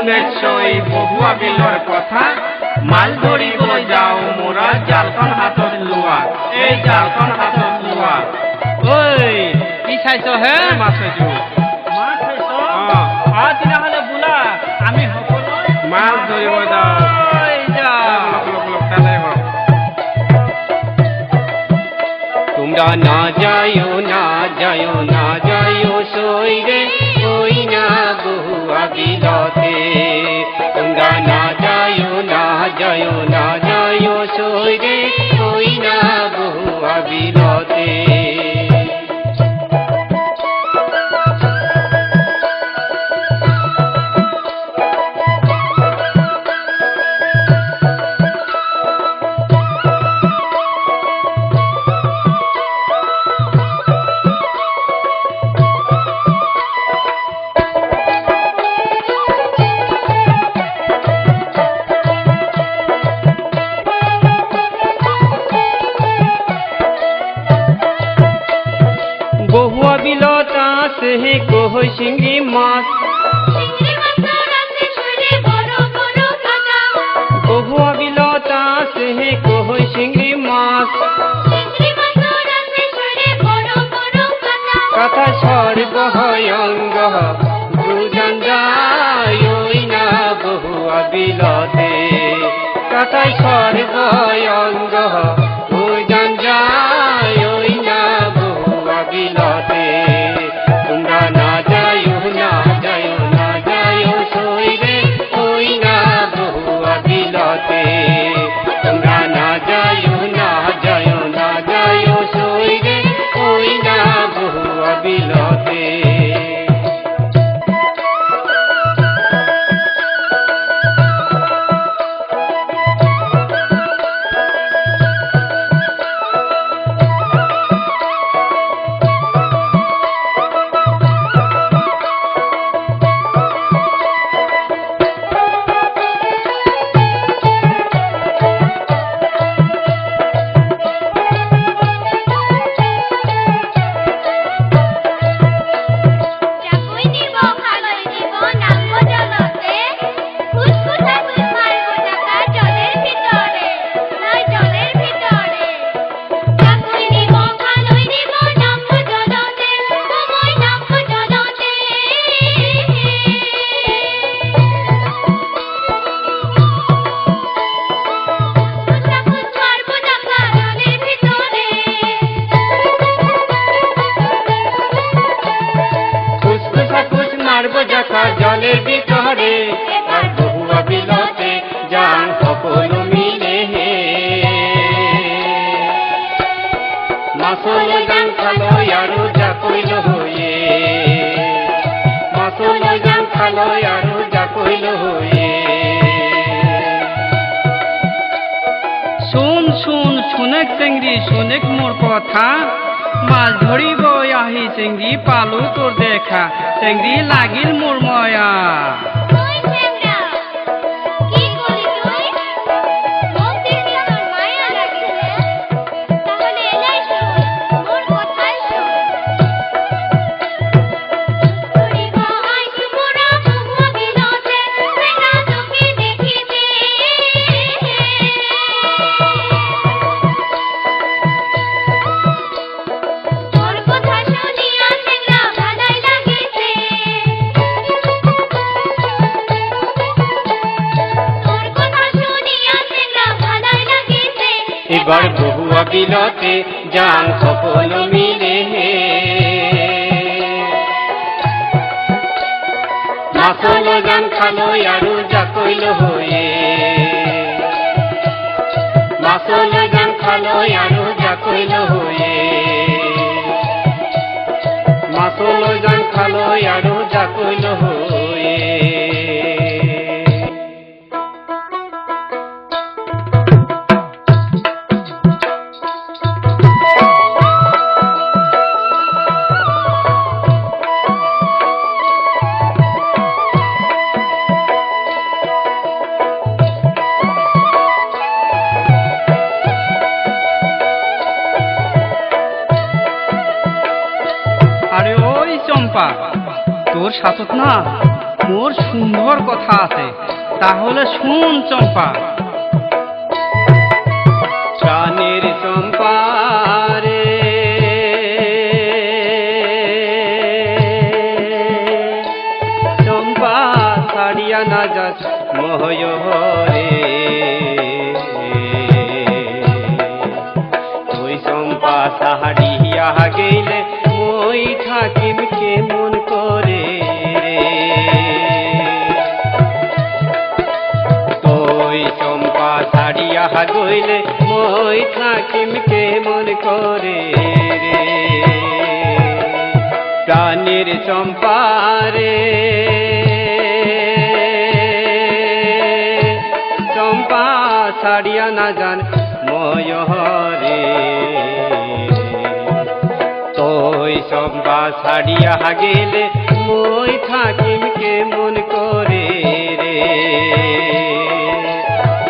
শুনেছই বহুয়া বিলৰ কথা মাছ ধৰিব যাওঁ মোৰা জালখন হাতত লোৱা এই জালখন হাতত লোৱা ঐ কি চাইছ হে মাছ চাইছো মাছ চাইছ তেনেহ'লে বোলা আমি সকলোৱে মাছ ধৰিব যাওঁ তোমরা না যায়ো না যায়ো না যায়ো সই রে ওই না বহুয়া বিলতে তোমরা না যায়ো না যায়ো না যায়ো সই রে ওই না বহুয়া বিলতে বহুয়া বিলত আছে কহৈ চিংড়ি মাছ বহুয়া বিলত আছে কহৈ চিংড়ি মাছ কথা সর্বহয়ঙ্গ দুজন যায় না বহুয়া বিলতে কথা সর্বহয়ঙ্গ দুজন যায় না বহুয়া বিলতে তোমরা না যায়ো না যায়ো না যায়ো সই রে ওই না বহুয়া বিলতে তোমরা না যায়ো না যায়ো না যায়ো সই রে ওই না বহুয়া বিলতে জলের ভিতরে আর বহুয়া বিলতে যান সকল মিলে মাছল গান খালো আৰু জাকৈল হয়ে মাছল গান খালো আৰু জাকৈল হয়ে শুন শুন শুনেক চেংড়ি শুনেক মোর কথা মাছ ধরিব আহি চেংড়ি পালু তোর দেখা চেংড়ি লাগিল মোর ময়া এবার বহুয়া বিলতে যান সকল মিলে মাছল গান খালো আৰু জাকৈল হয়ে মাছল গান খালো আৰু জাকৈল হয়ে মাছল গান খালো আৰু জাকৈল হয়ে তোর সাথত না মোর সুন্দর কথা আছে, তাহলে শুন চম্পা। প্রাণের চম্পা রে, চম্পা ছাড়িয়া না যাস মহরে, তুই চম্পা ছাড়িয়া গেলে মই থাকিম কেমন করে রে, তুই চম্পা ছাড়িয়া গইলে মই থাকিম কেমন করে রে, প্রাণের চম্পা রে, চম্পা ছাড়িয়া না যান ময়ূরে, তুই চম্পা ছাড়িয়া গেলে মই থাকিম কেমন করে রে,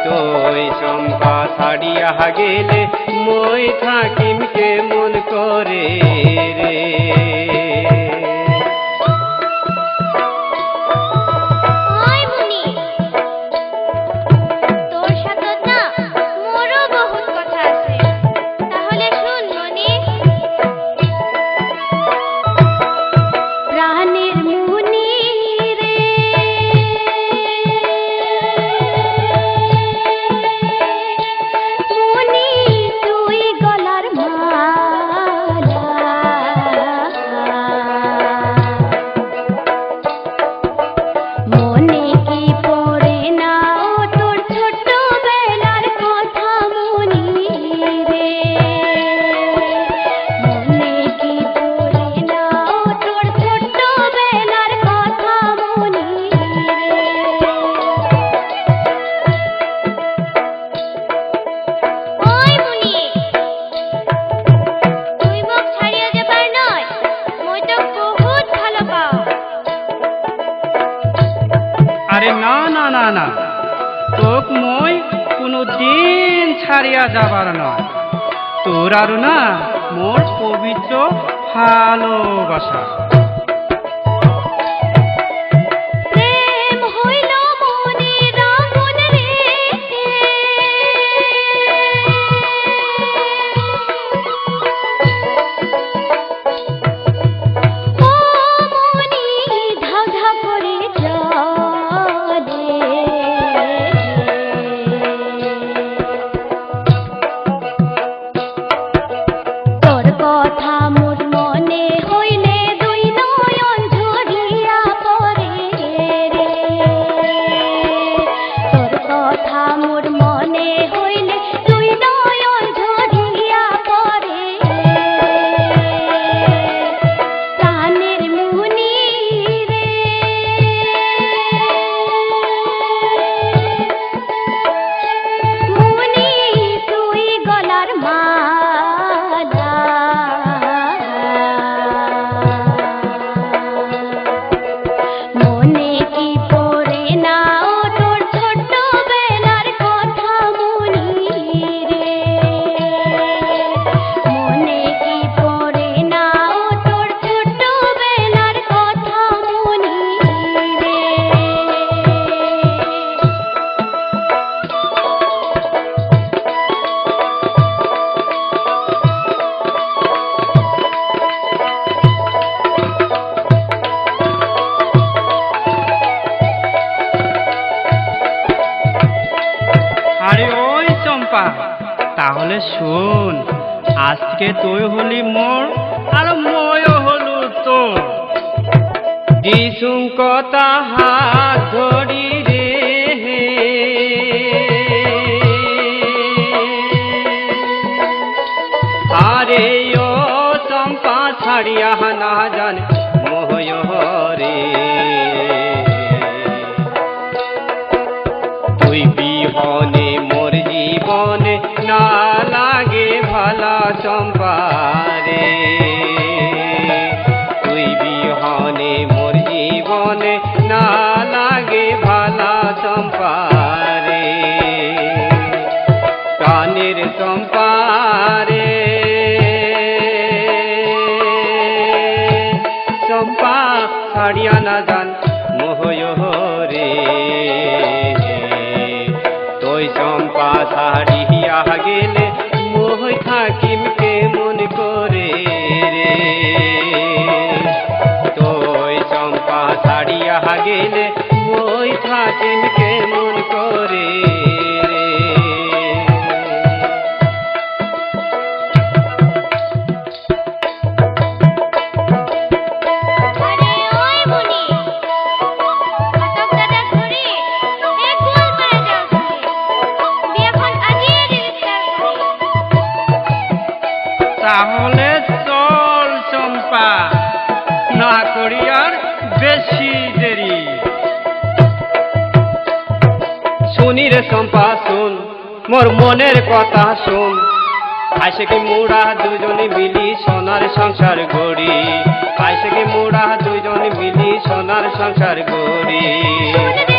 তুই চম্পা ছাড়িয়া গেলে মই থাকিম কেমন করে রে। আরে না না না না, তোক মই কোনোদিন ছাড়িয়া যাবার নয়, তোর আর না মোর পবিত্র ভালোবাসা। তাহলে শোন, আজকে তুই হলি মোর আর ময়ও হলু তোর, যিশুং কথা হাত ধরি রে, আরে ও চম্পা ছাড়িয়া না জান ময়ূরে, তুই বিহনে মোর জীবনে না লাগে ভালা চম্পা রে, তুই বিহনে মোর জীবনে না লাগে ভালা চম্পা রে, প্রাণের চম্পা রে, চম্পা ছাড়িয়া না যান মোহয় রে তুই চম্পা ছাড়িয়া গেলে মোহ থাকিম কেমন করে রে তুই চম্পা ছাড়িয়া গেলে মোহ থাকিম কেমন করে রে আরে ওই মুনি ঘটক দাদা ঘুরি এক গোল মারা যাও তুমি বিয়াখন আজিয়ে রেজিস্টার করি তাহলে চল চম্পা, না করি আর বেশি দেরি। শুনি রে চম্পা শুন মোর মনের কথা শুন আইসে কি মোরা দুজনে মিলি সোনার সংসার গড়ি আইসে কি মোরা দুজনে মিলি সোনার সংসার গড়ি শুনে